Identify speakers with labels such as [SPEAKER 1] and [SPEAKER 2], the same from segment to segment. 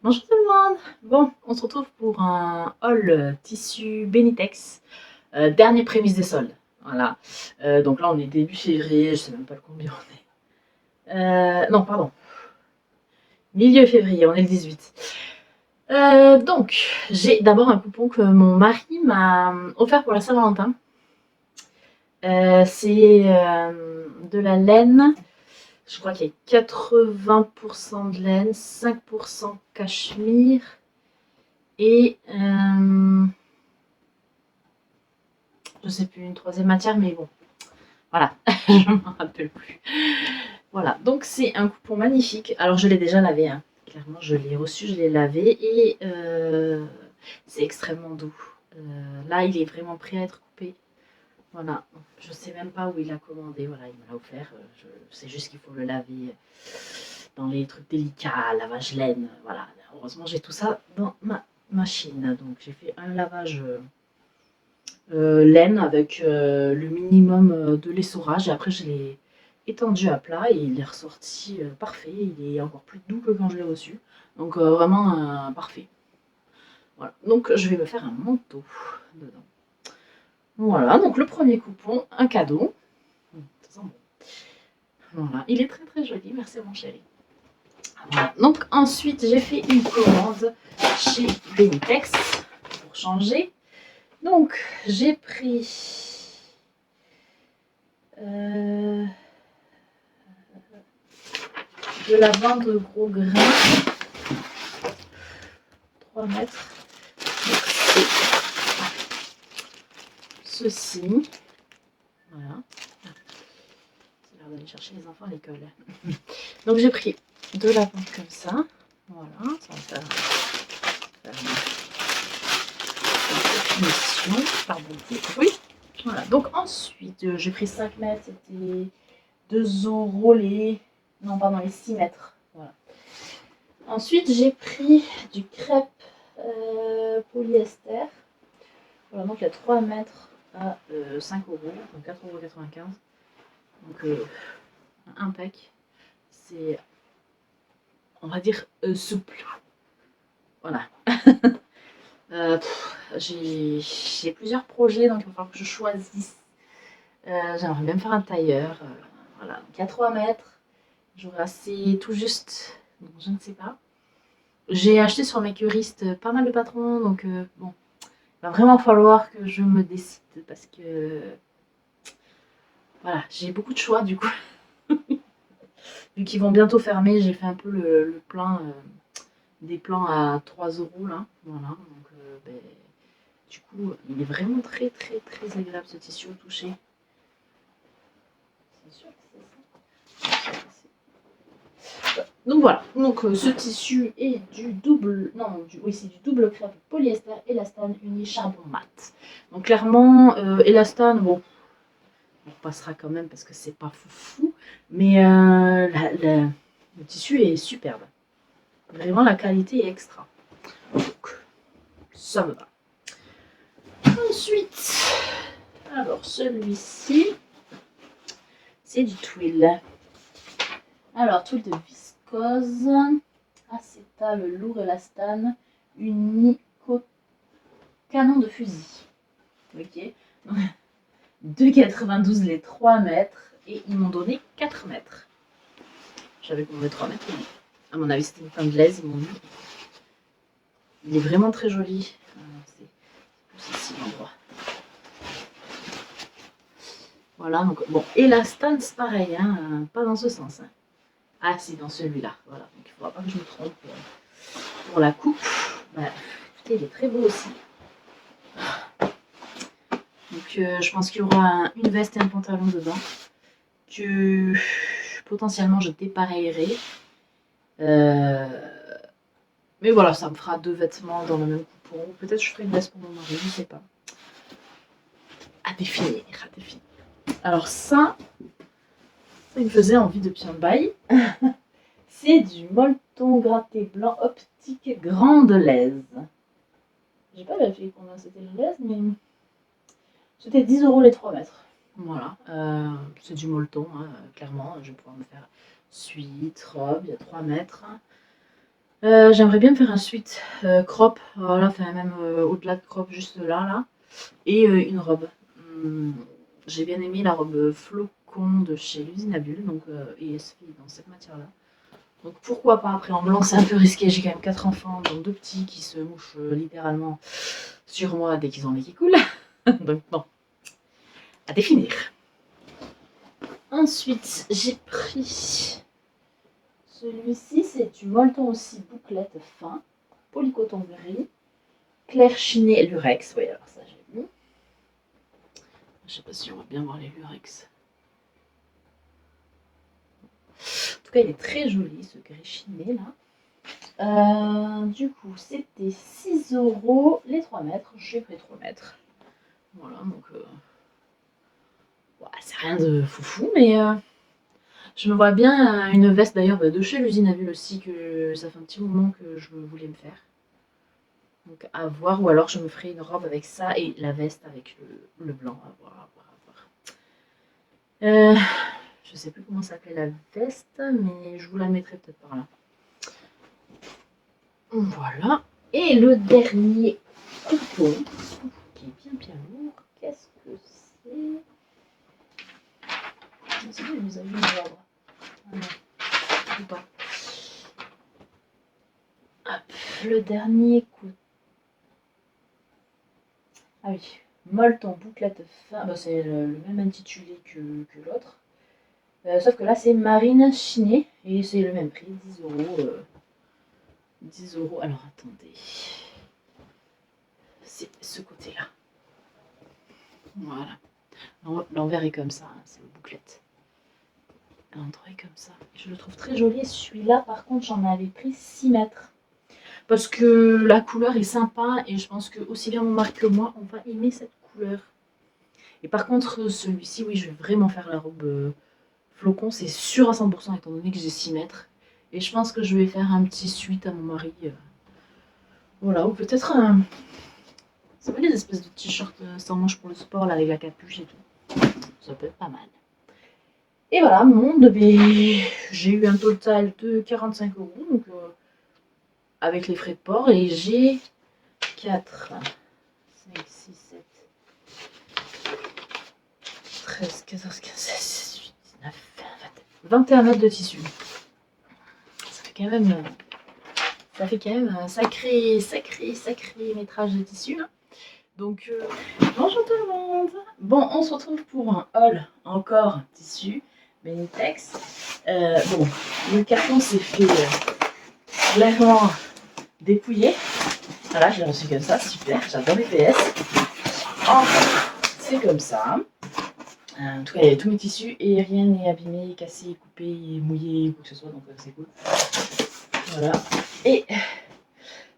[SPEAKER 1] Bonjour tout le monde. Bon, on se retrouve pour un haul tissu Benitex. Dernier prémisse des soldes. Voilà. Donc là, on est début février, je sais même pas le combien on est. Non, pardon. Milieu février, on est le 18. Donc, j'ai d'abord un coupon que mon mari m'a offert pour la Saint-Valentin. C'est de la laine. Je crois qu'il y a 80% de laine, 5% cachemire et je sais plus, une troisième matière, mais bon, voilà, je ne m'en rappelle plus. Voilà, donc c'est un coupon magnifique. Alors je l'ai déjà lavé, hein. Clairement je l'ai reçu, je l'ai lavé et c'est extrêmement doux. Là il est vraiment prêt à être coupé. Voilà, je sais même pas où il a commandé, voilà, il me l'a offert. Je sais juste qu'il faut le laver dans les trucs délicats, lavage laine, voilà. Heureusement j'ai tout ça dans ma machine. Donc j'ai fait un lavage laine avec le minimum de l'essorage et après je l'ai étendu à plat et il est ressorti parfait. Il est encore plus doux que quand je l'ai reçu. Donc vraiment parfait. Voilà. Donc je vais me faire un manteau dedans. Voilà, donc le premier coupon, un cadeau. Ça sent bon. Voilà, il est très très joli, merci mon chéri. Voilà. Donc ensuite j'ai fait une commande chez Benitex pour changer. Donc j'ai pris de la vendre gros grain, 3 mètres. Ceci, voilà. C'est l'heure d'aller chercher les enfants à l'école. Donc j'ai pris de la vente comme ça, voilà, ça va faire une finition, pardon, oui. Voilà, donc ensuite j'ai pris 5 mètres, c'était 2 € les, non pardon, les 6 mètres, voilà. Ensuite j'ai pris du crêpe polyester, voilà, donc il y a 3 mètres à 5 €, donc 4,95 €. Donc impec. C'est, on va dire, souple. Voilà. J'ai plusieurs projets, donc il va falloir que je choisisse. J'aimerais bien faire un tailleur. Voilà, donc il y a 3 mètres. J'aurai assez tout juste, donc je ne sais pas. J'ai acheté sur Makerist pas mal de patrons, donc bon, il va vraiment falloir que je me décide parce que voilà, j'ai beaucoup de choix du coup. Vu qu'ils vont bientôt fermer, j'ai fait un peu le plein des plans à 3 € là. Voilà, donc ben, du coup, il est vraiment très très très agréable ce tissu au toucher. C'est sûr que c'est ça. Donc voilà, donc ce tissu est du double, non, oui c'est du double crêpe polyester élastane uni charbon mat. Donc clairement, élastane, bon, on repassera quand même parce que c'est pas foufou, mais le tissu est superbe. Vraiment la qualité est extra. Donc ça me va. Ensuite, alors celui-ci, c'est du twill. Alors, twill de viscose, acétal lourd élastane, unico canon de fusil. Ok. 2,92 les 3 mètres et ils m'ont donné 4 mètres. J'avais commandé 3 mètres. À mon avis, c'était une Tanglaise, ils m'ont dit. Il est vraiment très joli. C'est plus ici l'endroit. Voilà, donc bon, élastane, c'est pareil, hein, pas dans ce sens. Hein. Ah, c'est dans celui-là. Voilà, donc il ne faudra pas que je me trompe pour la coupe. Bah, écoutez, il est très beau aussi. Donc, je pense qu'il y aura une veste et un pantalon dedans que potentiellement je dépareillerai. Mais voilà, ça me fera 2 vêtements dans le même coupon. Peut-être je ferai une veste pour mon mari, je ne sais pas. À définir, à définir. Alors ça il me faisait envie depuis un bail. C'est du molleton gratté blanc optique grande laise. J'ai pas vérifié combien c'était la laise, mais c'était 10 € les 3 mètres. Voilà, c'est du molleton, hein, clairement. Je vais pouvoir me faire suite, robe, il y a 3 mètres. J'aimerais bien me faire un sweat crop, voilà, enfin même au-delà de crop, juste là, et une robe. J'ai bien aimé la robe flocon de chez l'usine à bulles, donc et elle se fait dans cette matière-là. Donc pourquoi pas, après en blanc c'est un peu risqué, j'ai quand même 4 enfants, dont 2 petits qui se mouchent littéralement sur moi dès qu'ils ont les qui coulent. Donc bon, à définir. Ensuite, j'ai pris celui-ci, c'est du molleton aussi bouclette fin, polycoton gris, clair chiné lurex, oui alors ça j'ai vu. Je sais pas si on va bien voir les lurex. En tout cas il est très joli ce gris chiné là. Du coup c'était 6 € les 3 mètres, j'ai pris 3 mètres. Voilà donc ouais, c'est rien de foufou mais je me vois bien une veste d'ailleurs de chez l'usine à bulles aussi, que ça fait un petit moment que je voulais me faire. Donc à voir, ou alors je me ferai une robe avec ça et la veste avec le blanc, à voir, à voir, à voir. Je sais plus comment s'appelait la veste, mais je vous la mettrai peut-être par là. Voilà. Et le dernier coupon, qui est bien lourd, qu'est-ce que c'est? Je sais pas, vous avez vu l'ordre. Ah non, ou pas. Hop, le dernier coup. Ah oui, molleton bouclette fin, bah, c'est le même intitulé que l'autre. Sauf que là c'est marine chinée et c'est le même prix, 10 €. 10 €. Alors attendez. C'est ce côté-là. Voilà. L'envers est comme ça, hein, c'est le bouclette. L'endroit est comme ça. Je le trouve très joli. Celui-là, par contre, j'en avais pris 6 mètres. Parce que la couleur est sympa et je pense que aussi bien mon mari que moi, on va aimer cette couleur. Et par contre, celui-ci, oui, je vais vraiment faire la robe flocon, c'est sûr à 100% étant donné que j'ai 6 mètres. Et je pense que je vais faire un petit suite à mon mari. Voilà, ou peut-être un. Ça fait des espèces de t-shirts sans manches pour le sport, là, avec la capuche et tout. Ça peut être pas mal. Et voilà, mon bébé. J'ai eu un total de 45 €, donc avec les frais de port, et j'ai 4, 5, 6, 7, 13, 14, 15, 16, 18, 19, 20, 21 mètres de tissu. Ça fait quand même. Ça fait quand même un sacré métrage de tissu. Hein. Donc, bonjour tout le monde. Bon, on se retrouve pour un haul encore tissu Benitex. Bon, le carton s'est fait clairement dépouiller. Voilà, je l'ai reçu comme ça, super, j'adore les PS. Enfin, c'est comme ça. En tout cas, il y a tous mes tissus et rien n'est abîmé, cassé, coupé, mouillé, quoi que ce soit, donc c'est cool. Voilà. Et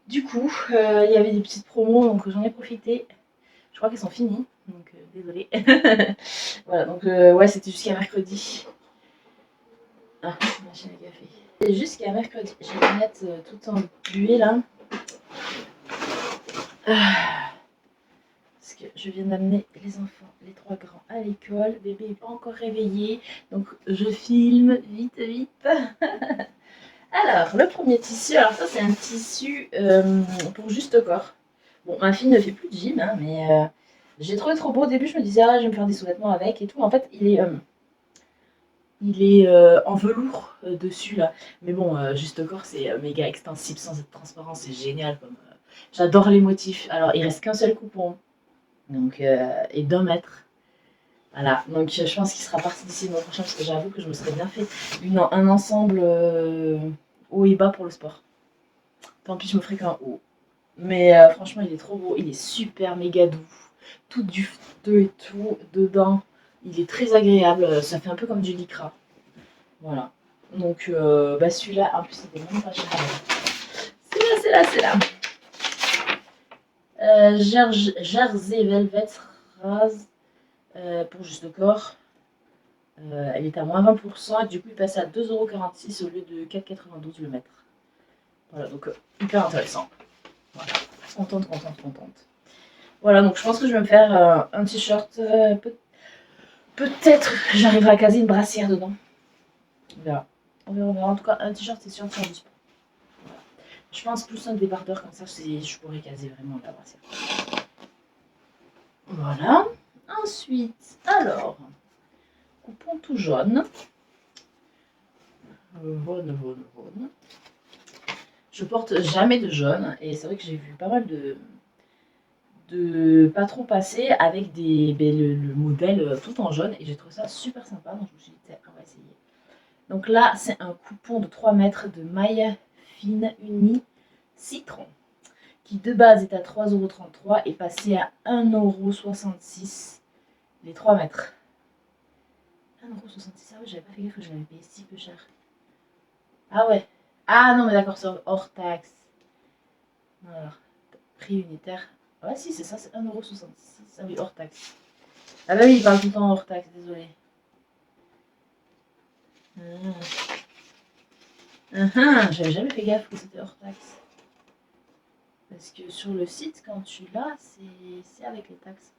[SPEAKER 1] du coup, il y avait des petites promos, donc j'en ai profité. Je crois qu'elles sont finies, donc désolée. Voilà, donc ouais, c'était jusqu'à mercredi. Ah, machine à café. C'est jusqu'à mercredi. Je vais mettre tout en buée là. Parce que je viens d'amener les enfants, les 3 grands, à l'école. Bébé n'est pas encore réveillé, donc je filme vite. Alors, le premier tissu, alors ça c'est un tissu pour juste corps. Bon, ma fille ne fait plus de gym, hein, mais j'ai trouvé trop beau. Au début, je me disais, ah, je vais me faire des sous-vêtements avec et tout. En fait, il est en velours dessus là. Mais bon, juste corps, c'est méga extensible sans être transparent, c'est génial. J'adore les motifs. Alors, il reste qu'un seul coupon, donc, et d'1 mètre. Voilà, donc je pense qu'il sera parti d'ici le mois prochain parce que j'avoue que je me serais bien fait un ensemble haut et bas pour le sport. Tant pis, je me ferai qu'un haut. Mais franchement, il est trop beau, il est super méga doux, tout dufteux et tout dedans. Il est très agréable, ça fait un peu comme du lycra. Voilà. Donc bah celui-là, en plus, il est même pas cher. C'est là. Jersey Velvet Rase pour juste corps. Elle est à moins 20% et du coup il passe à 2,46 € au lieu de 4,92 € le mètre. Voilà, donc hyper intéressant. Voilà, contente. Voilà, donc je pense que je vais me faire un t-shirt. Peut-être j'arriverai à caser une brassière dedans. On verra. On verra. En tout cas, un t-shirt c'est sûr de faire du sport. Je pense plus un débardeur, comme ça je pourrais caser vraiment la brassière. Voilà. Ensuite, alors, coupon tout jaune. Jaune. Je porte jamais de jaune et c'est vrai que j'ai vu pas mal de patrons passer avec le modèle tout en jaune et j'ai trouvé ça super sympa, donc je me suis dit on va essayer. Donc là c'est un coupon de 3 mètres de maille fine unie citron qui de base est à 3,33 € et passé à 1,66 € les 3 mètres. 1,66 €, ah oui, j'avais pas fait gaffe que je l'avais payé si peu cher. Ah ouais. Ah non mais d'accord, c'est hors taxe. Alors, prix unitaire. Ouais si c'est ça, c'est 1,66 €. Ah oui, hors taxe. Ah bah oui, il parle tout le temps hors taxe, désolé. J'avais jamais fait gaffe que c'était hors taxe. Parce que sur le site, quand tu l'as, c'est avec les taxes.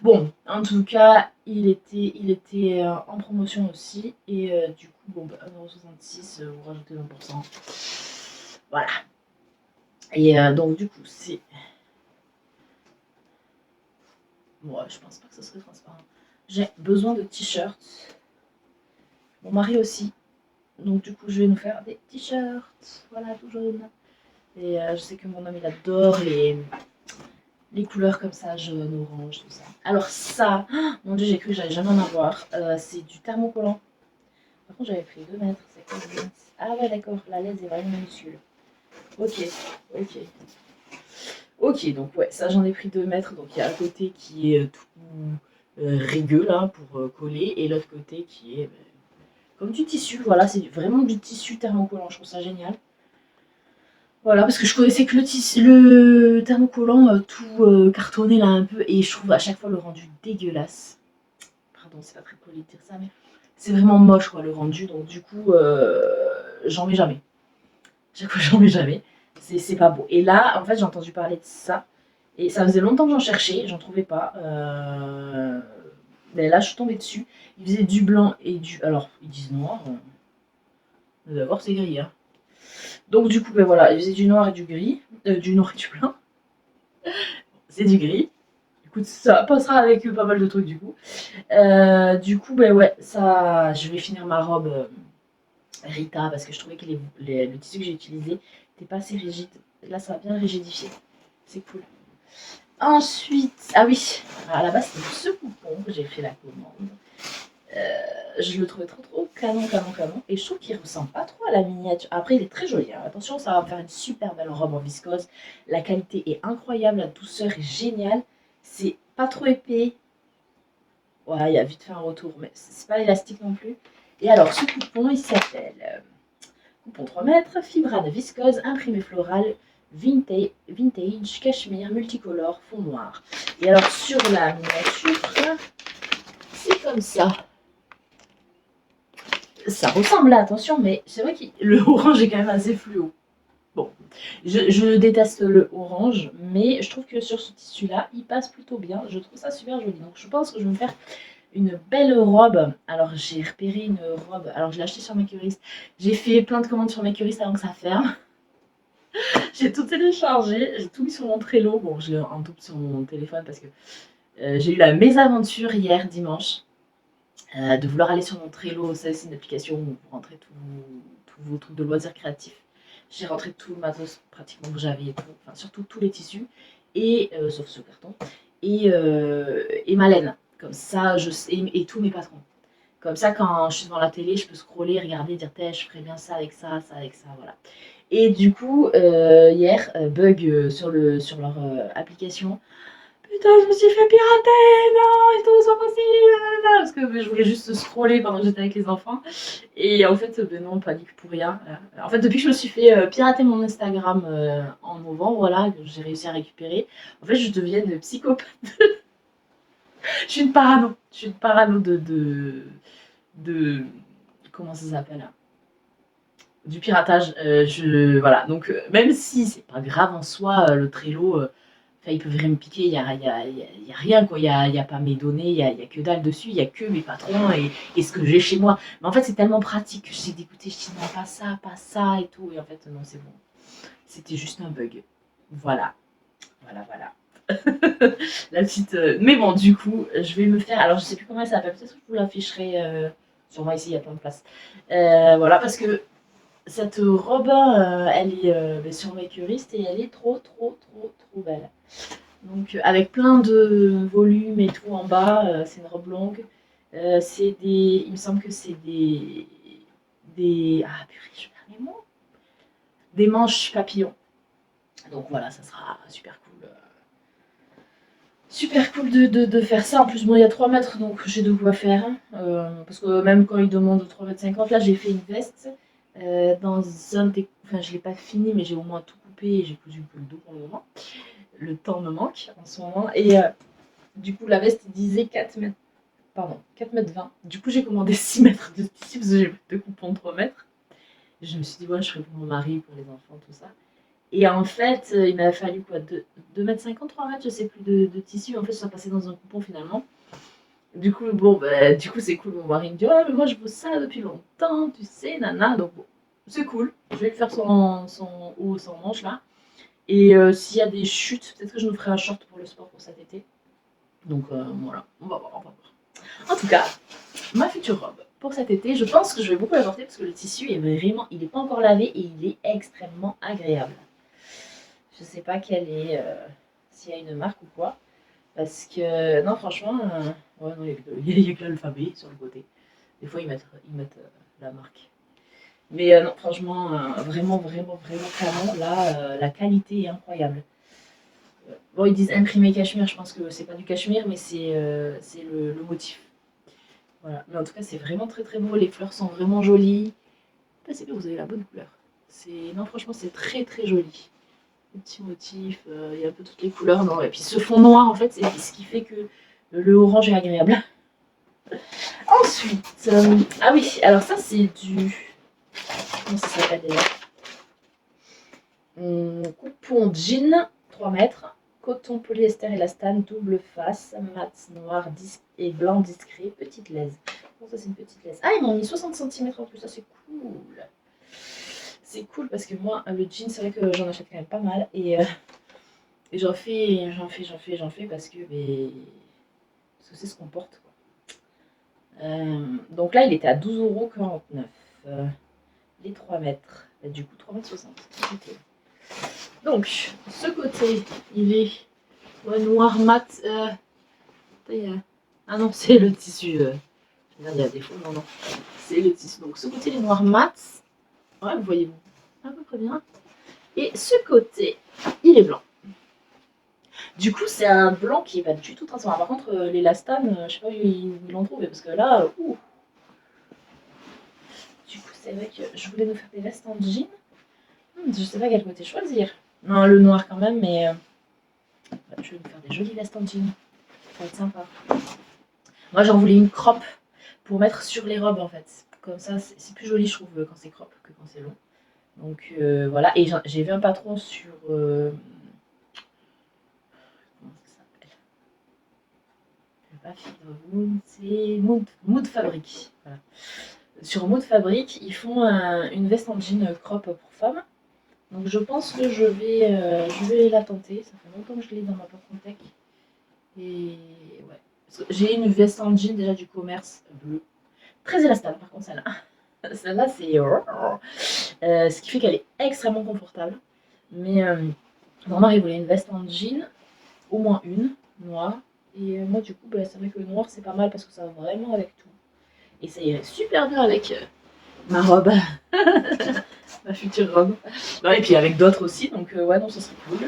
[SPEAKER 1] Bon, en tout cas, il était en promotion aussi. Et du coup, bon, bah, 1,66 €, vous rajoutez 20%. Voilà. Et donc, du coup, c'est. Bon, je pense pas que ce serait transparent. J'ai besoin de t-shirts. Mon mari aussi. Donc, du coup, je vais nous faire des t-shirts. Voilà, tout jaune. Et je sais que mon homme, il adore les couleurs comme ça, jaune, orange, tout ça. Alors ça, oh, mon dieu, j'ai cru que j'allais jamais en avoir. C'est du thermocollant. Par contre, j'avais pris 2 mètres. C'est quoi 2 mètres? Ah ouais, d'accord, la laisse est vraiment minuscule. Ok, ok. Ok, donc ouais, ça j'en ai pris 2 mètres. Donc il y a un côté qui est tout rigueux là pour coller et l'autre côté qui est comme du tissu. Voilà, c'est vraiment du tissu thermocollant. Je trouve ça génial. Voilà, parce que je connaissais que le thermocollant tout cartonné là un peu, et je trouve à chaque fois le rendu dégueulasse. Pardon, c'est pas très poli de dire ça, mais c'est vraiment moche quoi le rendu, donc du coup j'en mets jamais. Chaque fois j'en mets jamais. C'est pas beau. Et là, en fait, j'ai entendu parler de ça, et ça faisait longtemps que j'en cherchais, j'en trouvais pas. Mais là, je suis tombée dessus. Ils faisaient du blanc et du. Alors, ils disent noir. D'abord, c'est gris, hein. Donc du coup, ben voilà, ils faisaient du noir et du gris, du noir et du blanc. C'est du gris. Écoute, ça passera avec pas mal de trucs du coup. Du coup, ben ouais, ça, je vais finir ma robe Rita parce que je trouvais que le tissu que j'ai utilisé n'était pas assez rigide. Là, ça va bien rigidifier. C'est cool. Ensuite, ah oui, à la base, c'était ce coupon que j'ai fait la commande. Je le trouvais trop canon. Et je trouve qu'il ressemble pas trop à la miniature. Après, il est très joli, hein. Attention, ça va me faire une super belle robe en viscose. La qualité est incroyable, la douceur est géniale. C'est pas trop épais. Ouais, il y a vite fait un retour, mais c'est pas élastique non plus. Et alors, ce coupon, il s'appelle coupon 3 mètres, fibrane viscose, imprimé floral, vintage, cachemire, multicolore, fond noir. Et alors, sur la miniature, c'est comme ça. Ça ressemble là, attention, mais c'est vrai que le orange est quand même assez fluo. Bon, je déteste le orange, mais je trouve que sur ce tissu-là, il passe plutôt bien. Je trouve ça super joli. Donc je pense que je vais me faire une belle robe. Alors j'ai repéré une robe, alors je l'ai achetée sur Makerist. J'ai fait plein de commandes sur Makerist avant que ça ferme. J'ai tout téléchargé, j'ai tout mis sur mon Trello. Bon, je l'ai en double sur mon téléphone parce que j'ai eu la mésaventure hier, dimanche. De vouloir aller sur mon Trello, ça c'est une application où vous rentrez tous vos trucs de loisirs créatifs. J'ai rentré tout le matos pratiquement que j'avais et tout, enfin surtout tous les tissus, et sauf ce carton, et ma laine, comme ça, et tous mes patrons. Comme ça, quand je suis devant la télé, je peux scroller, regarder, dire je ferais bien ça avec ça, voilà. Et du coup, hier, bug sur leur application. Putain, je me suis fait pirater, non, et tout, c'est pas possible, parce que je voulais juste scroller pendant que j'étais avec les enfants. Et en fait, ben non, panique pour rien. En fait, depuis que je me suis fait pirater mon Instagram en novembre, voilà, que j'ai réussi à récupérer, en fait, je deviens une psychopathe. Je suis une parano. Je suis une parano de comment ça s'appelle, du piratage. Voilà, donc même si c'est pas grave en soi, le Trello, enfin, ils peuvent rien me piquer, il y a rien quoi, il y a pas mes données, il y a que dalle dessus, il y a que mes patrons et ce que j'ai chez moi. Mais en fait, c'est tellement pratique que j'étais dégoûtée, je dis non, pas ça et tout, et en fait, non, c'est bon. C'était juste un bug. Voilà. Voilà. La petite. Mais bon, du coup, je vais me faire. Alors, je sais plus comment elle s'appelle. Peut-être que je vous l'afficherai. Sûrement ici, il y a plein de place. Voilà, parce que cette robe, elle est sur Makerist et elle est trop belle. Donc, avec plein de volumes et tout en bas, c'est une robe longue. C'est des. Il me semble que c'est des. Ah, purée, je perds mes mots. Des manches papillons. Donc voilà, ça sera super cool. Super cool de faire ça. En plus, bon, il y a 3 mètres, donc j'ai de quoi faire. Parce que même quand ils demandent 3,50 m, là j'ai fait une veste dans un des. Enfin, je l'ai pas fini, mais j'ai au moins tout coupé et j'ai cousu un peu le dos pour le moment. Le temps me manque en ce moment. Et du coup, la veste disait 4 mètres. Pardon, 4 mètres 20. Du coup, j'ai commandé 6 mètres de tissu parce que j'ai plus de coupons de 3 mètres. Et je me suis dit, ouais, je ferai pour mon mari, pour les enfants, tout ça. Et en fait, il m'a fallu quoi 2,50 m, 3 mètres, je sais plus, de tissu. En fait, ça passait dans un coupon finalement. Du coup, bon, bah, du coup, c'est cool. Mon mari me dit, ouais, mais moi, je veux ça depuis longtemps, tu sais, nana. Donc, bon, c'est cool. Je vais lui faire son haut sans manche là. Et s'il y a des chutes, peut-être que je nous ferai un short pour le sport pour cet été. Donc, voilà, on va voir. En tout cas, ma future robe pour cet été, je pense que je vais beaucoup la porter parce que le tissu est vraiment, il n'est pas encore lavé et il est extrêmement agréable. Je sais pas quelle est, s'il y a une marque ou quoi. Parce que, non, franchement, ouais, non, il y a que l'alphabet sur le côté. Des fois, ils mettent la marque. Mais non, franchement, vraiment, clairement, là, la qualité est incroyable. Bon, ils disent imprimé cachemire, je pense que c'est pas du cachemire, mais c'est le motif. Voilà. Mais en tout cas, c'est vraiment très beau. Les fleurs sont vraiment jolies. C'est bien, vous avez la bonne couleur. Non, franchement, c'est très joli. Les petits motifs, il y a un peu toutes les couleurs. Non, et puis ce fond noir, en fait, c'est ce qui fait que le orange est agréable. Ensuite, ah oui, alors ça, c'est du. Comment ça s'appelle déjà coupon jean, 3 mètres. Coton polyester élastane, double face, mat noir et blanc discret, petite laise. Bon, ça, c'est une petite laise. Ah, ils m'ont mis 60 cm en plus, ça, c'est cool. C'est cool parce que moi, le jean, c'est vrai que j'en achète quand même pas mal. Et j'en fais parce que c'est ce qu'on porte, quoi. Donc là, il était à 12,49 €. Les 3 mètres. Et du coup, 3,60 m. Okay. Donc, ce côté, il est noir mat. Ah non, c'est le tissu. Il y a des défaut, non. C'est le tissu. Donc, ce côté, il est noir mat. Ouais, vous voyez à peu près bien. Et ce côté, il est blanc. Du coup, c'est un blanc qui n'est pas du tout transparent. Par contre, l'élastane, je sais pas où ils l'ont trouvé parce que là, Du coup, c'est vrai que je voulais nous faire des vestes en jean. Je sais pas quel côté choisir. Non, le noir quand même, mais je vais me faire des jolies vestes en jean. Ça va être sympa. Moi, j'en voulais une crop pour mettre sur les robes en fait. Comme ça, c'est plus joli, je trouve, quand c'est crop que quand c'est long. Donc voilà. Et j'ai vu un patron sur. Comment ça s'appelle? Pas Mood, c'est Mood Fabric. Voilà. Sur Mood Fabric, ils font une veste en jean crop pour femmes. Donc je pense que je vais la tenter. Ça fait longtemps que je l'ai dans ma Portentec. Et ouais. J'ai une veste en jean déjà du commerce bleu. Très élastable par contre celle-là. Celle-là c'est. Ce qui fait qu'elle est extrêmement confortable. Mais mon mari voulait une veste en jean, au moins une, noire. Et moi du coup c'est vrai que le noir c'est pas mal parce que ça va vraiment avec tout. Et ça irait super bien avec ma robe. Ma future robe. Non, et puis avec d'autres aussi, donc ouais, non, ça serait cool.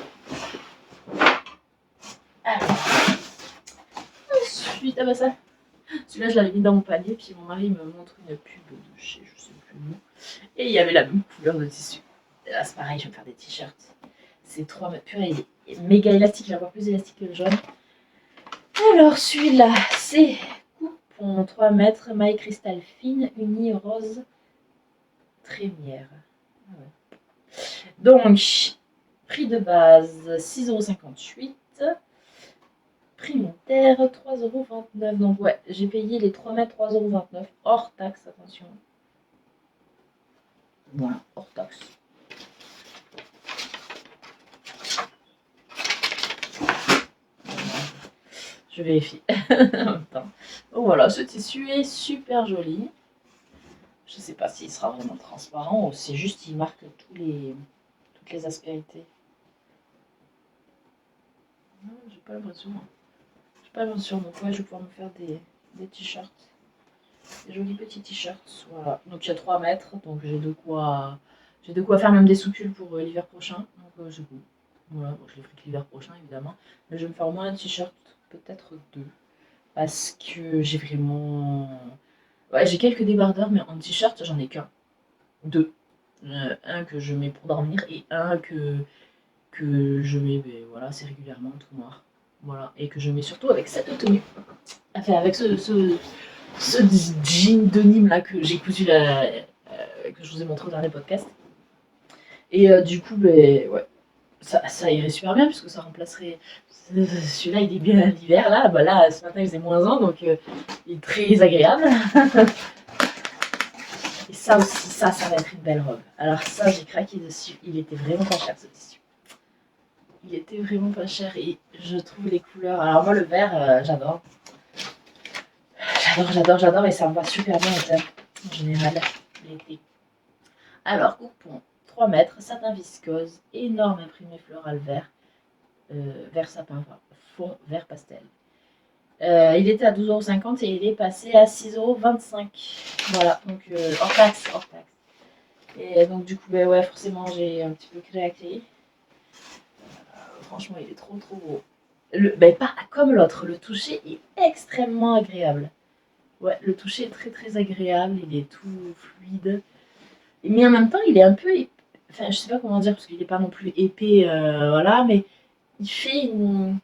[SPEAKER 1] Alors, ensuite, ah bah ça, celui-là je l'avais mis dans mon panier, puis mon mari me montre une pub de chez je sais plus où. Et il y avait la même couleur de tissu. Et là, c'est pareil, je vais me faire des t-shirts. C'est 3 mètres purée, il est méga élastique, il est encore plus élastique que le jaune. Alors, celui-là, c'est coupon 3 mètres, maille cristal fine, unie rose trémière. Ah ouais. Donc, prix de base 6,58 €. Prix unitaire 3,29 €. Donc ouais, j'ai payé les 3 mètres 3,29 € hors taxe, attention. Voilà, hors taxe. Je vérifie en même temps. Donc voilà, ce tissu est super joli. Je sais pas s'il sera vraiment transparent ou c'est juste qu'il marque toutes les aspérités. J'ai pas l'impression. J'ai pas l'impression. Donc ouais, je vais pouvoir me faire des t-shirts. Des jolis petits t-shirts. Voilà. Donc il y a 3 mètres. Donc j'ai de quoi faire même des soupules pour l'hiver prochain. Donc c'est cool. Voilà, bon, je les ferai que l'hiver prochain évidemment. Mais je vais me faire au moins un t-shirt, peut-être 2. Parce que j'ai vraiment. Ouais, j'ai quelques débardeurs, mais en t-shirt, j'en ai qu'un. 2. Un que je mets pour dormir et un que je mets voilà, assez régulièrement, tout noir. Voilà. Et que je mets surtout avec cette tenue. Enfin, avec ce jean de Nîmes là que j'ai cousu là, que je vous ai montré au dernier podcast. Et du coup, ouais, ça irait super bien puisque ça remplacerait. Celui-là, il est bien l'hiver là. Bah là, ce matin, il faisait -1, donc il est très agréable. Et ça aussi, ça va être une belle robe. Alors ça, j'ai craqué dessus. Il était vraiment pas cher ce tissu. Il était vraiment pas cher et je trouve les couleurs. Alors moi, le vert, j'adore. J'adore et ça me va super bien en général l'été. Alors, coupon 3 mètres, satin viscose, énorme imprimé floral vert, vert sapin, fond vert pastel. Il était à 12,50 € et il est passé à 6,25 €. Voilà, donc hors taxe. Et donc du coup, ouais, forcément, j'ai un petit peu craqué. Franchement, il est trop beau. Pas comme l'autre, le toucher est extrêmement agréable. Ouais, le toucher est très agréable, il est tout fluide. Mais en même temps, il est un peu. Enfin, je sais pas comment dire, parce qu'il n'est pas non plus épais, voilà, mais il fait une.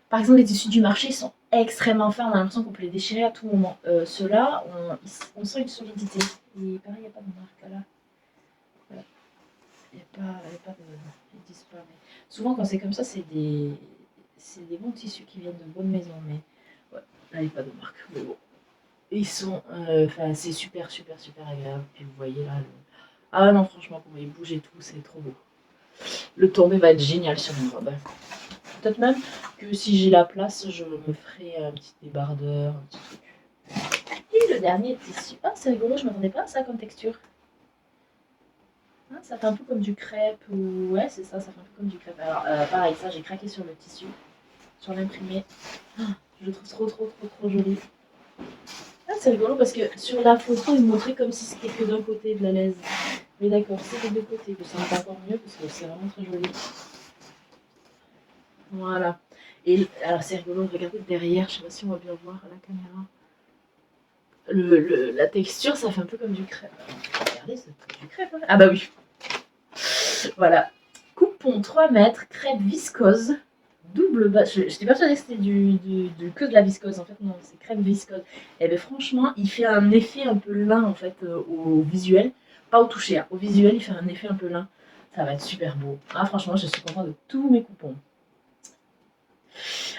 [SPEAKER 1] Par exemple, les tissus du marché sont extrêmement fins, on a l'impression qu'on peut les déchirer à tout moment. Ceux-là, on sent une solidité. Et pareil, il n'y a pas de marque là. Voilà. Il n'y a pas de. Ils disent pas. Mais souvent, quand c'est comme ça, c'est des bons tissus qui viennent de bonnes maisons. Mais ouais, là, il n'y a pas de marque. Mais bon. Ils sont. Enfin, c'est super agréable. Puis vous voyez là. Ah non, franchement, comment il bouge et tout, c'est trop beau. Le tourné va être génial sur une robe. Peut-être même que si j'ai la place, je me ferai un petit débardeur, un petit truc. Et le dernier tissu. Ah, c'est rigolo, je m'attendais pas à ça comme texture. Ah, ça fait un peu comme du crêpe. Ou... Ouais, c'est ça, ça fait un peu comme du crêpe. Alors, pareil, ça, j'ai craqué sur le tissu, sur l'imprimé. Ah, je le trouve trop joli. Ah, c'est rigolo parce que sur la photo, il me montrait comme si c'était que d'un côté de la laise. Mais d'accord, c'est des deux côtés. Ça me va encore mieux parce que c'est vraiment très joli. Voilà. Et alors, c'est rigolo de regarder derrière. Je sais pas si on va bien voir à la caméra. La texture, ça fait un peu comme du crêpe. Regardez, c'est du crêpe. Hein. Ah bah oui. Voilà. Coupon 3 mètres, crêpe viscose. Double base. J'étais persuadée que c'était que de la viscose. En fait, non, c'est crêpe viscose. Et bien, franchement, il fait un effet un peu lin en fait au visuel. Pas au toucher. Hein. Au visuel, il fait un effet un peu lin. Ça va être super beau. Ah, franchement, je suis contente de tous mes coupons.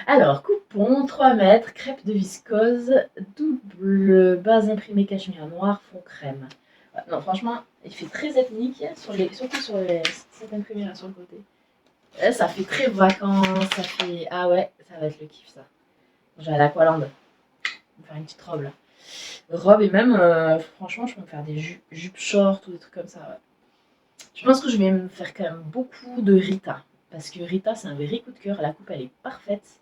[SPEAKER 1] Alors, coupon 3 mètres, crêpe de viscose, double base imprimée cachemire noir, fond crème. Ouais, non, franchement, il fait très ethnique, surtout sur cette imprimée là sur le côté. Ça fait très vacances, ça fait. Ah ouais, ça va être le kiff ça. Je vais aller à Aqualand. Je vais faire une petite robe là. Robe et même, franchement, je peux me faire des jupes short ou des trucs comme ça. Ouais. Je pense que je vais me faire quand même beaucoup de Rita. Parce que Rita, c'est un vrai coup de cœur. La coupe, elle est parfaite.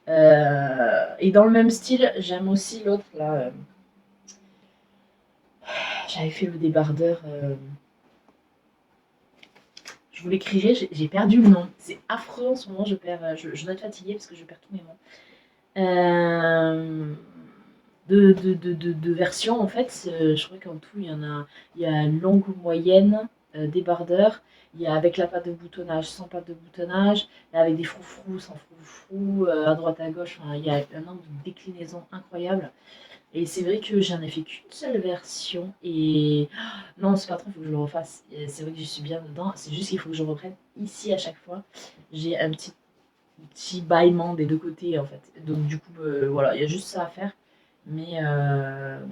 [SPEAKER 1] Et dans le même style, j'aime aussi l'autre là. J'avais fait le débardeur. Je vous l'écrirai, j'ai perdu le nom. C'est affreux en ce moment, je dois être fatiguée parce que je perds tous mes noms. De versions en fait, je crois qu'en tout il y a longue ou moyenne, débardeur. Il y a avec la pâte de boutonnage, sans pâte de boutonnage, avec des froufrous, sans froufrous, à droite à gauche. Enfin, il y a un nombre de déclinaisons incroyables. Et c'est vrai que j'en ai fait qu'une seule version. Et non, c'est pas trop, il faut que je le refasse. C'est vrai que je suis bien dedans. C'est juste qu'il faut que je reprenne ici à chaque fois. J'ai un petit bâillement des deux côtés en fait. Donc du coup, voilà, il y a juste ça à faire. Mais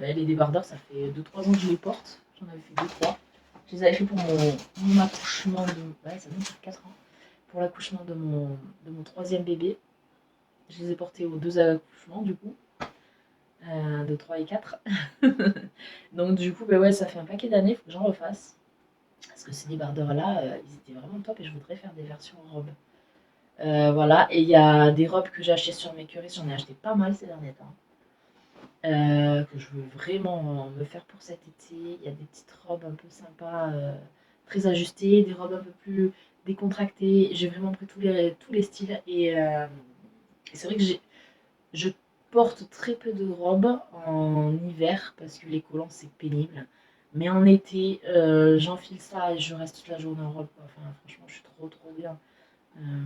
[SPEAKER 1] les débardeurs, ça fait 2-3 ans que je les porte. J'en avais fait 2-3. Je les avais fait pour mon accouchement de. Ouais, ça doit faire 4 ans. Pour l'accouchement de mon troisième bébé. Je les ai portés aux 2 accouchements du coup, de 3 et 4. Donc du coup, bah ouais, ça fait un paquet d'années, il faut que j'en refasse. Parce que ces débardeurs-là, ils étaient vraiment top et je voudrais faire des versions en robe. Voilà, et il y a des robes que j'ai achetées sur Mercurus, j'en ai acheté pas mal ces derniers temps. Que je veux vraiment me faire pour cet été. Il y a des petites robes un peu sympas, très ajustées, des robes un peu plus décontractées. J'ai vraiment pris tous les styles et c'est vrai que je porte très peu de robes en hiver parce que les collants c'est pénible. Mais en été, j'enfile ça et je reste toute la journée en robe, quoi. Enfin, franchement, je suis trop bien. Euh,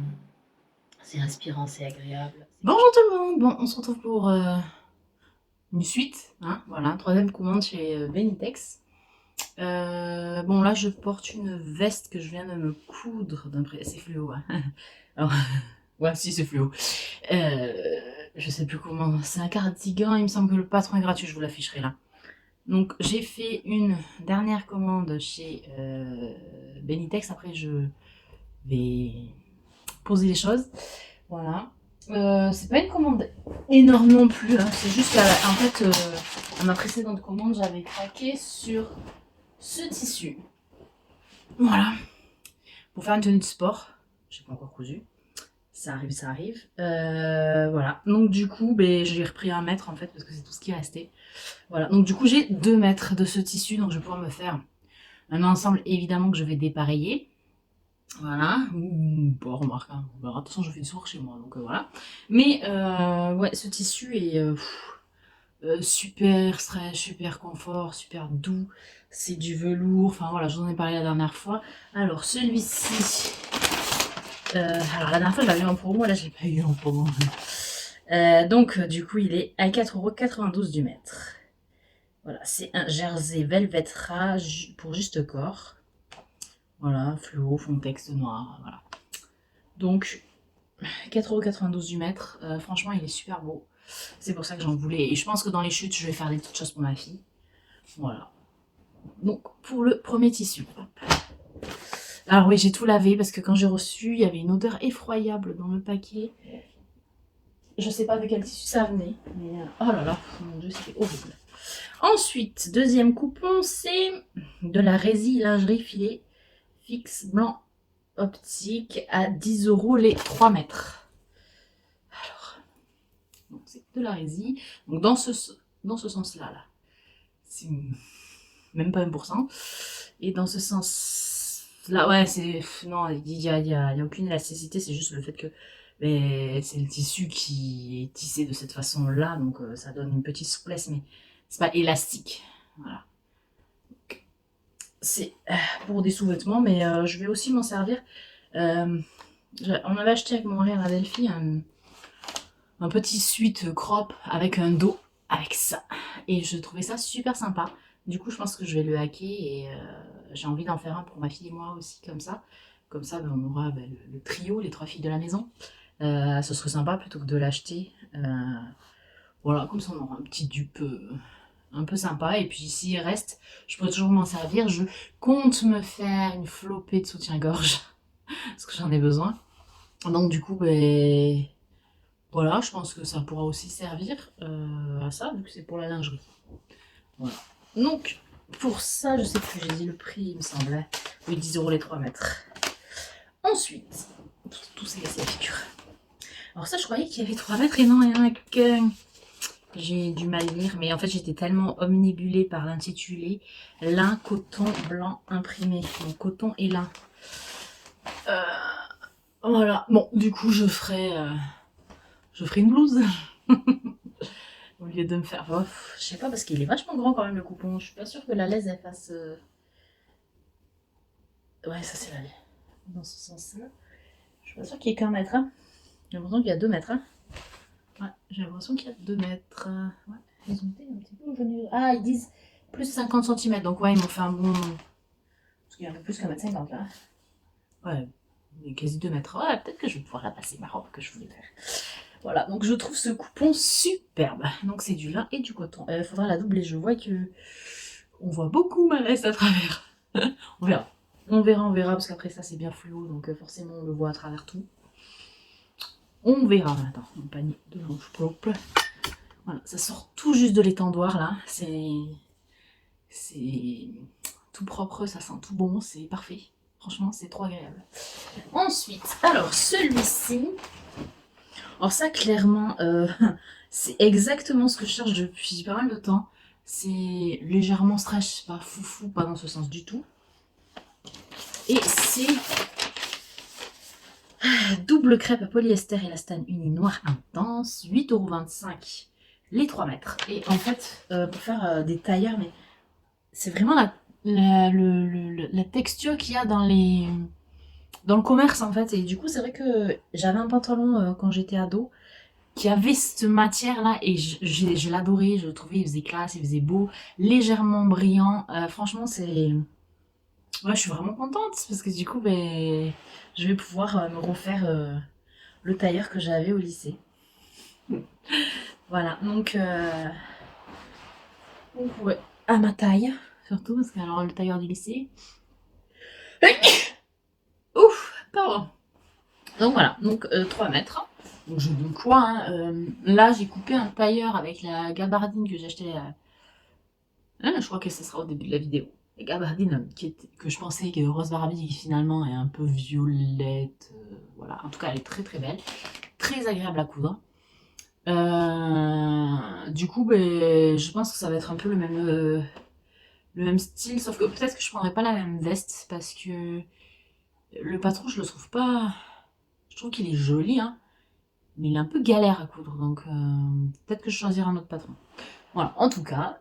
[SPEAKER 1] c'est inspirant, c'est agréable. Bonjour tout le monde. Bon, on se retrouve pour une suite. Hein, voilà, troisième commande chez Benitex. Bon, là, je porte une veste que je viens de me coudre d'un prêt. C'est fluo, hein. Alors, ouais, si, c'est fluo. Je sais plus comment. C'est un cardigan, il me semble que le patron est gratuit, je vous l'afficherai là. Donc, j'ai fait une dernière commande chez Benitex. Après, je vais poser les choses. Voilà. C'est pas une commande énorme non plus, hein. C'est juste en fait, à ma précédente commande, j'avais craqué sur ce tissu. Voilà. Pour faire une tenue de sport. Je n'ai pas encore cousu. Ça arrive, ça arrive. Voilà. Donc du coup, ben, j'ai repris 1 mètre en fait, parce que c'est tout ce qui restait. Voilà. Donc du coup, j'ai 2 mètres de ce tissu, donc je vais pouvoir me faire un ensemble évidemment que je vais dépareiller. Voilà, bon, remarque, hein. De toute façon je fais une source chez moi, donc voilà. Mais ouais, ce tissu est super stretch, super confort, super doux. C'est du velours, enfin voilà, je vous en ai parlé la dernière fois. Alors celui-ci, alors la dernière fois je l'avais eu en promo, là je l'ai pas eu en promo. Donc du coup il est à 4,92 € du mètre. Voilà, c'est un jersey velvet rage pour juste corps. Voilà, fluo, fond de texte noir, voilà. Donc 4,92 € du mètre. Franchement, il est super beau. C'est pour ça que j'en voulais. Et je pense que dans les chutes, je vais faire des petites choses pour ma fille. Voilà. Donc, pour le premier tissu. Alors oui, j'ai tout lavé parce que quand j'ai reçu, il y avait une odeur effroyable dans le paquet. Je sais pas de quel tissu ça venait. Mais oh là là, mon dieu, c'était horrible. Ensuite, deuxième coupon, c'est de la Rési lingerie filet fixe blanc optique à 10 € les 3 mètres. Donc c'est de la résine. Donc dans ce sens-là, là, c'est même pas 1%. Et dans ce sens-là, ouais, c'est... Non, il y a aucune élasticité, c'est juste le fait que c'est le tissu qui est tissé de cette façon-là, donc ça donne une petite souplesse, mais c'est pas élastique. Voilà. C'est pour des sous-vêtements, mais je vais aussi m'en servir. On avait acheté avec mon mari à la Delphi un petit suite crop avec un dos avec ça et je trouvais ça super sympa. Du coup je pense que je vais le hacker et j'ai envie d'en faire un pour ma fille et moi aussi comme ça ben, on aura ben, le trio, les 3 filles de la maison. Ce serait sympa plutôt que de l'acheter. Voilà, comme ça on aura un petit dupe un peu sympa et puis s'il reste je pourrais toujours m'en servir. Je compte me faire une flopée de soutien-gorge parce que j'en ai besoin, donc du coup ben voilà, je pense que ça pourra aussi servir à ça, vu que c'est pour la lingerie. Voilà. Donc, pour ça, je sais plus, j'ai dit le prix, il me semblait. Oui, 10 € les 3 mètres. Ensuite, tout s'est cassé la figure. Alors ça, je croyais qu'il y avait 3 mètres et non, il y en a qu'un. J'ai du mal lire, mais en fait, j'étais tellement omnibulée par l'intitulé lin coton blanc imprimé. Donc, coton et lin. Voilà. Bon, du coup, je ferai une blouse. Au lieu de me faire... Oh, je sais pas, parce qu'il est vachement grand quand même le coupon. Je suis pas sûre que la laisse elle fasse... Ouais, ça c'est la laisse. Dans ce sens-là. Je suis pas sûre qu'il y ait qu'un mètre. Hein. J'ai l'impression qu'il y a 2 mètres. Hein. Ouais, j'ai l'impression qu'il y a 2 mètres. Ouais, ils ont été un petit peu venus... Ah, ils disent plus 50 cm. Donc ouais, ils m'ont fait un bon... Parce qu'il y a un peu plus qu'un mètre 50 là. Ouais, il y a quasi 2 mètres. Ouais, peut-être que je vais pouvoir la passer, ma robe que je voulais faire. Voilà, donc je trouve ce coupon superbe. Donc c'est du lin et du coton. Il faudra la doubler. Je vois que on voit beaucoup ma laisse à travers. On verra. On verra, parce qu'après ça c'est bien fluo, donc forcément on le voit à travers tout. On verra. Attends, mon panier de linge propre. Voilà, ça sort tout juste de l'étendoir là. C'est tout propre, ça sent tout bon, c'est parfait. Franchement, c'est trop agréable. Ensuite, alors celui-ci. Alors ça, clairement, c'est exactement ce que je cherche depuis pas mal de temps. C'est légèrement stretch, pas foufou, pas dans ce sens du tout. Et c'est double crêpe polyester élastane uni noir intense, 8,25 € les 3 mètres. Et en fait, pour faire des tailleurs, mais c'est vraiment la texture qu'il y a dans le commerce en fait. Et du coup, c'est vrai que j'avais un pantalon quand j'étais ado qui avait cette matière là et je l'adorais, je le trouvais, il faisait classe, il faisait beau, légèrement brillant. Franchement, ouais, je suis vraiment contente parce que du coup, ben, je vais pouvoir me refaire le tailleur que j'avais au lycée. Voilà, donc ouais, à ma taille, surtout parce que alors le tailleur du lycée. Ouf, pardon. Donc voilà, donc 3 mètres. Donc je donne quoi hein, là j'ai coupé un tailleur avec la gabardine que j'ai acheté. Je crois que ce sera au début de la vidéo. La gabardine que je pensais que Rose Barbie qui finalement est un peu violette. Voilà, en tout cas elle est très très belle. Très agréable à coudre. Du coup, ben, je pense que ça va être un peu le même style, sauf que peut-être que je prendrai pas la même veste parce que le patron, je le trouve pas. Je trouve qu'il est joli, hein, mais il est un peu galère à coudre, donc peut-être que je choisirai un autre patron. Voilà, en tout cas,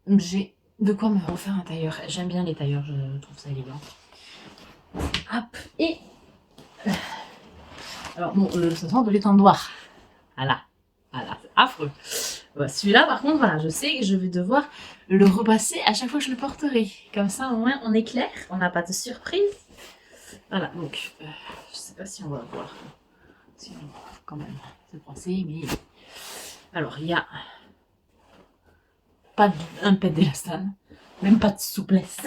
[SPEAKER 1] j'ai de quoi me refaire un tailleur. J'aime bien les tailleurs, je trouve ça élégant. Hop, et alors bon, ça sent de l'étendoir. Voilà, voilà, c'est affreux. Ouais, celui-là, par contre, voilà, je sais que je vais devoir le repasser à chaque fois que je le porterai. Comme ça, au moins, on est clair, on n'a pas de surprise. Voilà, donc, je sais pas si on va voir. Si on va quand même se brosser, mais... Alors, il y a pas un pet d'élastane, même pas de souplesse.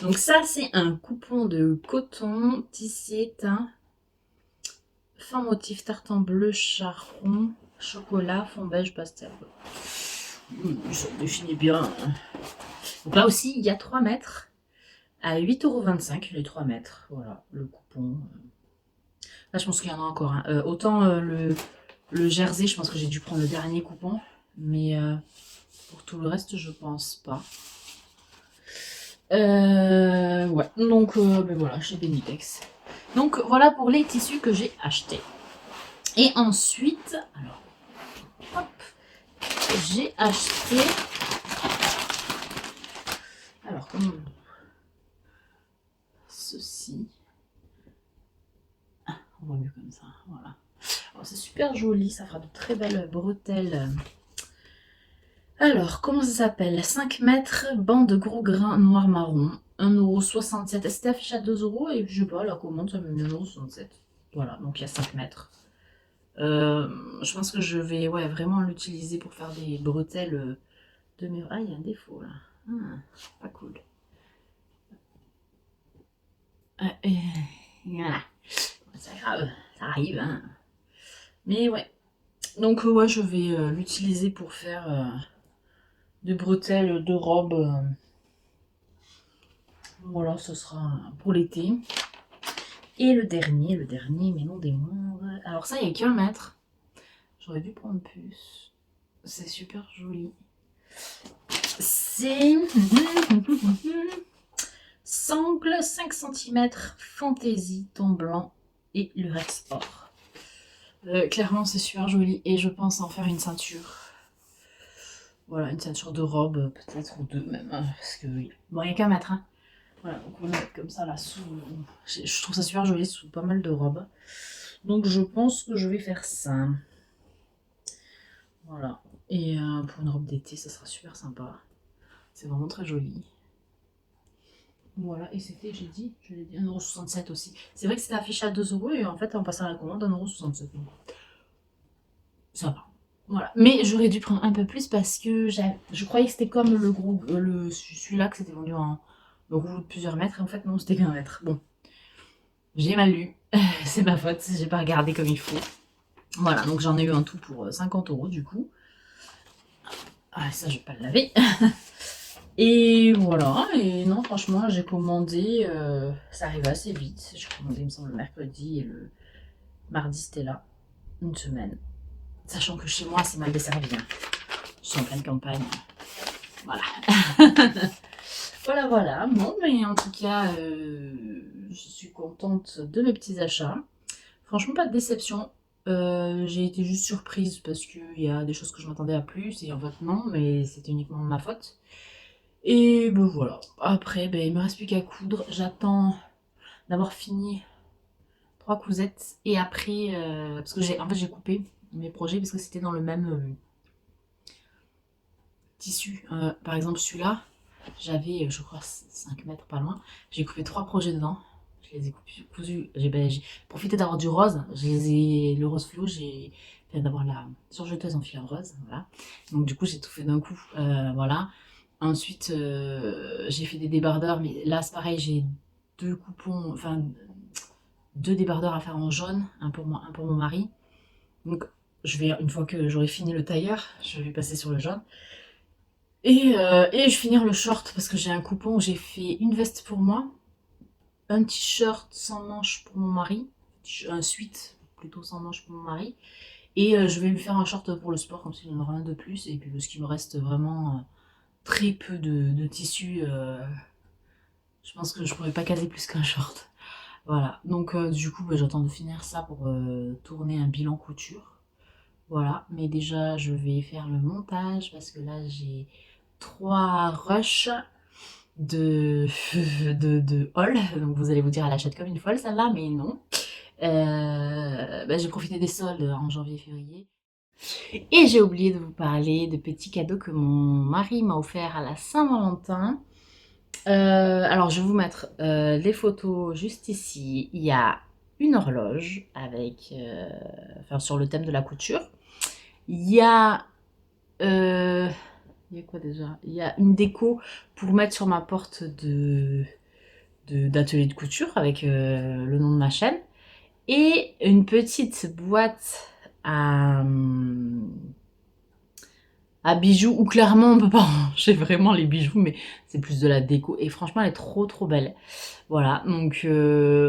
[SPEAKER 1] Donc ça, c'est un coupon de coton tissé teint, fin motif tartan bleu charron, chocolat, fond beige pastel. Ça définit bien. Donc là aussi, il y a 3 mètres à 8,25 € les 3 mètres. Voilà, le coupon. Là, je pense qu'il y en a encore. Hein. Autant le jersey, je pense que j'ai dû prendre le dernier coupon. Mais pour tout le reste, je pense pas. Ouais, donc ben voilà, chez Benitex. Donc voilà pour les tissus que j'ai achetés. Et ensuite, alors, hop, j'ai acheté. Alors, comment ceci. Ah, on voit mieux comme ça, voilà. C'est super joli, ça fera de très belles bretelles. Alors, comment ça s'appelle? 5 mètres, banc de gros grains noir marron, 1,67 €. C'était affiché à 2 € et je sais pas, la commande ça me met 1,67 €. Voilà, donc il y a 5 mètres. Je pense que je vais vraiment l'utiliser pour faire des bretelles de mes... Ah, il y a un défaut là. Pas cool. Voilà. C'est grave, ça arrive. Hein. Mais ouais. Donc ouais, je vais l'utiliser pour faire des bretelles de robe. Voilà, ce sera pour l'été. Et le dernier, mais non des moindres. Alors ça, il n'y a qu'un mètre. J'aurais dû prendre plus. C'est super joli. C'est sangle 5 cm fantaisie ton blanc et lurex or. Clairement, c'est super joli et je pense en faire une ceinture. Voilà, une ceinture de robe, peut-être ou deux même. Hein, parce que oui. Bon, il n'y a qu'un mètre. Hein. Voilà, donc on va le mettre comme ça là sous. Je trouve ça super joli sous pas mal de robes. Donc je pense que je vais faire ça. Voilà. Et pour une robe d'été, ça sera super sympa. C'est vraiment très joli. Voilà, et c'était, je l'ai dit, 1,67 € aussi. C'est vrai que c'était affiché à 2 € et en fait, en passant à la commande, 1,67 €. Donc, ça va. Voilà. Mais j'aurais dû prendre un peu plus parce que je croyais que c'était comme le gros, celui-là que c'était vendu en gros de plusieurs mètres. Et en fait, non, c'était qu'un mètre. Bon, j'ai mal lu. C'est ma faute, j'ai pas regardé comme il faut. Voilà, donc j'en ai eu un tout pour 50 € du coup. Ah, ça, je vais pas le laver. Et voilà, et non, franchement, j'ai commandé, ça arrive assez vite. J'ai commandé, il me semble, le mercredi et le mardi, c'était là, une semaine. Sachant que chez moi, c'est mal desservi. Hein. Je suis en pleine campagne. Voilà. Voilà, voilà. Bon, mais en tout cas, je suis contente de mes petits achats. Franchement, pas de déception. J'ai été juste surprise parce qu'il y a des choses que je m'attendais à plus et en fait non, mais c'était uniquement de ma faute. Et ben voilà. Après, ben, il me reste plus qu'à coudre. J'attends d'avoir fini 3 cousettes et après, parce que j'ai coupé mes projets parce que c'était dans le même tissu. Par exemple, celui-là, j'avais, je crois, 5 mètres pas loin. J'ai coupé 3 projets dedans. Je les ai cousus. J'ai profité d'avoir du rose. Le rose fluo, d'avoir la surjeteuse en fil rose. Voilà. Donc, du coup, j'ai tout fait d'un coup. Voilà. Ensuite, j'ai fait des débardeurs, mais là, c'est pareil, j'ai 2 coupons, enfin, 2 débardeurs à faire en jaune, un pour moi, un pour mon mari. Donc, une fois que j'aurai fini le tailleur, je vais passer sur le jaune. Et je vais finir le short parce que j'ai un coupon où j'ai fait une veste pour moi, un t-shirt sans manches pour mon mari, un sweat plutôt sans manches pour mon mari, et je vais lui faire un short pour le sport comme s'il y en aura un de plus, et puis parce qu'il me reste vraiment très peu de tissu, je pense que je pourrais pas caser plus qu'un short. Voilà, donc du coup bah, j'attends de finir ça pour tourner un bilan couture. Voilà, mais déjà je vais faire le montage parce que là j'ai 3 rushs de, de haul. Donc vous allez vous dire, elle achète comme une folle celle-là, mais non. Bah, j'ai profité des soldes en janvier-février. Et j'ai oublié de vous parler de petits cadeaux que mon mari m'a offert à la Saint-Valentin. Alors je vais vous mettre les photos juste ici. Il y a une horloge avec, enfin, sur le thème de la couture. Il y a il y a quoi déjà? Il y a une déco pour mettre sur ma porte d'atelier de couture avec le nom de ma chaîne. Et une petite boîte à bijoux où clairement on peut pas ranger vraiment les bijoux, mais c'est plus de la déco. Et franchement, elle est trop trop belle. Voilà, donc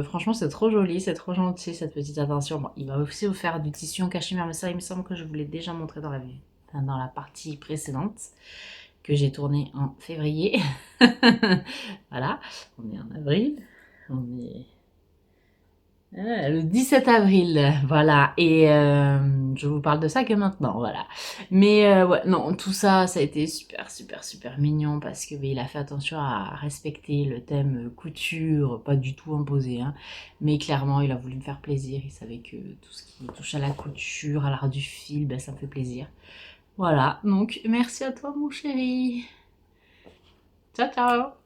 [SPEAKER 1] franchement, c'est trop joli, c'est trop gentil cette petite attention. Bon, il m'a aussi offert du tissu en cachemire, mais ça, il me semble que je vous l'ai déjà montré dans la partie précédente que j'ai tournée en février. Voilà, on est en avril, on est le 17 avril, voilà, et je vous parle de ça que maintenant, voilà. Mais ouais, non, tout ça, ça a été super, super, super mignon parce que il a fait attention à respecter le thème couture, pas du tout imposé, hein, mais clairement, il a voulu me faire plaisir. Il savait que tout ce qui touche à la couture, à l'art du fil, ben, ça me fait plaisir. Voilà, donc merci à toi, mon chéri. Ciao, ciao.